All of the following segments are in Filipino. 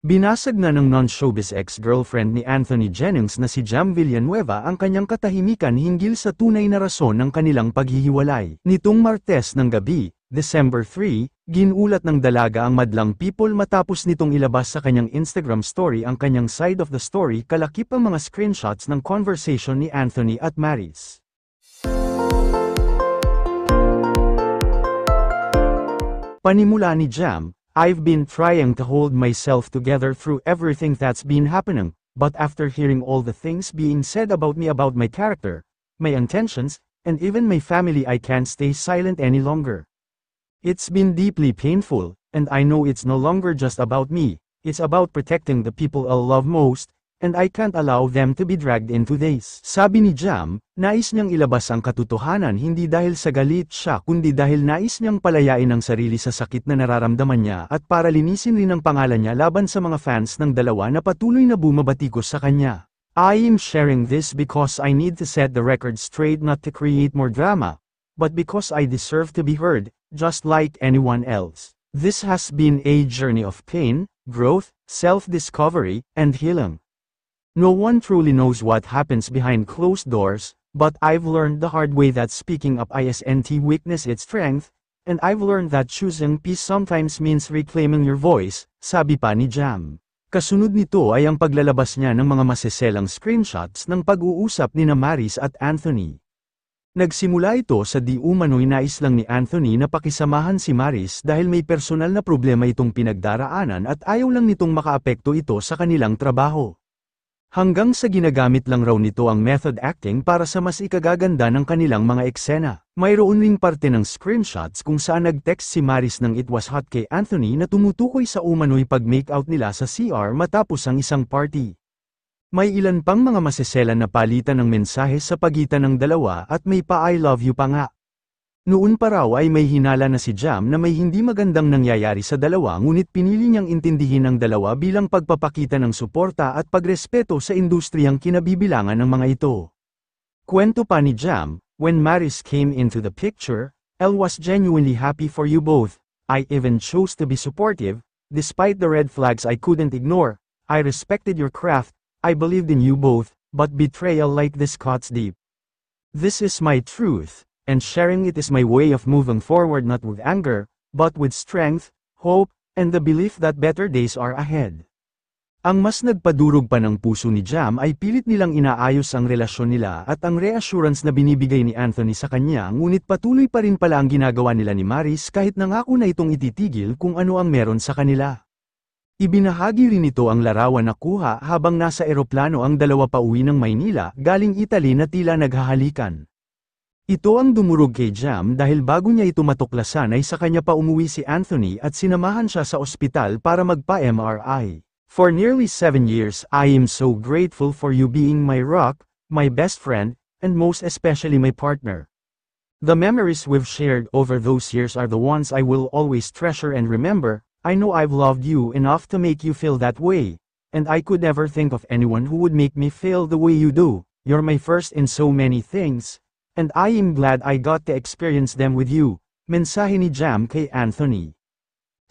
Binasag na ng non-showbiz ex-girlfriend ni Anthony Jennings na si Jam Villanueva ang kanyang katahimikan hinggil sa tunay na rason ng kanilang paghihiwalay. Nitong Martes ng gabi, December 3, ginulat ng dalaga ang madlang people matapos nitong ilabas sa kanyang Instagram story ang kanyang side of the story kalakip ang mga screenshots ng conversation ni Anthony at Maris. Panimula ni Jam, "I've been trying to hold myself together through everything that's been happening, but after hearing all the things being said about me, about my character, my intentions, and even my family, I can't stay silent any longer. It's been deeply painful, and I know it's no longer just about me, it's about protecting the people I love most, and I can't allow them to be dragged into this." Sabi ni Jam, nais niyang ilabas ang katotohanan hindi dahil sa galit siya kundi dahil nais niyang palayain ang sarili sa sakit na nararamdaman niya at para linisin rin ang pangalan niya laban sa mga fans ng dalawa na patuloy na bumabatikos sa kanya. "I am sharing this because I need to set the record straight, not to create more drama, but because I deserve to be heard, just like anyone else. This has been a journey of pain, growth, self-discovery, and healing. No one truly knows what happens behind closed doors, but I've learned the hard way that speaking up isn't weakness, it's strength, and I've learned that choosing peace sometimes means reclaiming your voice," sabi pa ni Jam. Kasunod nito ay ang paglalabas niya ng mga maseselang screenshots ng pag-uusap ni Maris at Anthony. Nagsimula ito sa di umano'y nais lang ni Anthony na pakisamahan si Maris dahil may personal na problema itong pinagdaraanan at ayaw lang nitong makaapekto ito sa kanilang trabaho. Hanggang sa ginagamit lang raw nito ang method acting para sa mas ikagaganda ng kanilang mga eksena. Mayroon ring parte ng screenshots kung saan nag-text si Maris ng "it was hot" kay Anthony na tumutukoy sa umano'y pag-make-out nila sa CR matapos ang isang party. May ilan pang mga maseselan na palitan ng mensahe sa pagitan ng dalawa at may pa "I love you" pa nga. Noon pa raw ay may hinala na si Jam na may hindi magandang nangyayari sa dalawa ngunit pinili niyang intindihin ang dalawa bilang pagpapakita ng suporta at pagrespeto sa industriyang kinabibilangan ng mga ito. Kwento pa ni Jam, "When Maris came into the picture, I was genuinely happy for you both. I even chose to be supportive, despite the red flags I couldn't ignore. I respected your craft, I believed in you both, but betrayal like this cuts deep. This is my truth. And sharing it is my way of moving forward, not with anger, but with strength, hope, and the belief that better days are ahead." Ang mas nagpadurog pa ng puso ni Jam ay pilit nilang inaayos ang relasyon nila at ang reassurance na binibigay ni Anthony sa kanya, ngunit patuloy pa rin pala ang ginagawa nila ni Maris kahit nangako na itong ititigil kung ano ang meron sa kanila. Ibinahagi rin ito ang larawan na kuha habang nasa eroplano ang dalawa pauwi ng Maynila galing Italy na tila naghahalikan. Ito ang dumurog kay Jam dahil bago niya ito matuklasan ay sa kanya pa umuwi si Anthony at sinamahan siya sa ospital para magpa-MRI. "For nearly 7 years, I am so grateful for you being my rock, my best friend, and most especially my partner. The memories we've shared over those years are the ones I will always treasure and remember. I know I've loved you enough to make you feel that way, and I could never think of anyone who would make me feel the way you do. You're my first in so many things, and I am glad I got to experience them with you," mensahe ni Jam kay Anthony.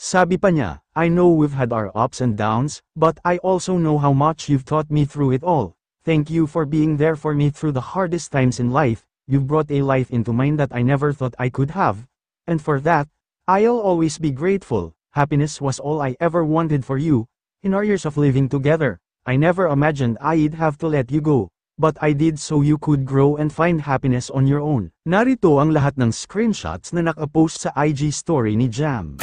Sabi pa niya, "I know we've had our ups and downs, but I also know how much you've taught me through it all. Thank you for being there for me through the hardest times in life. You've brought a life into mine that I never thought I could have. And for that, I'll always be grateful. Happiness was all I ever wanted for you. In our years of living together, I never imagined I'd have to let you go. But I did so you could grow and find happiness on your own." Narito ang lahat ng screenshots na nakapost sa IG story ni Jam.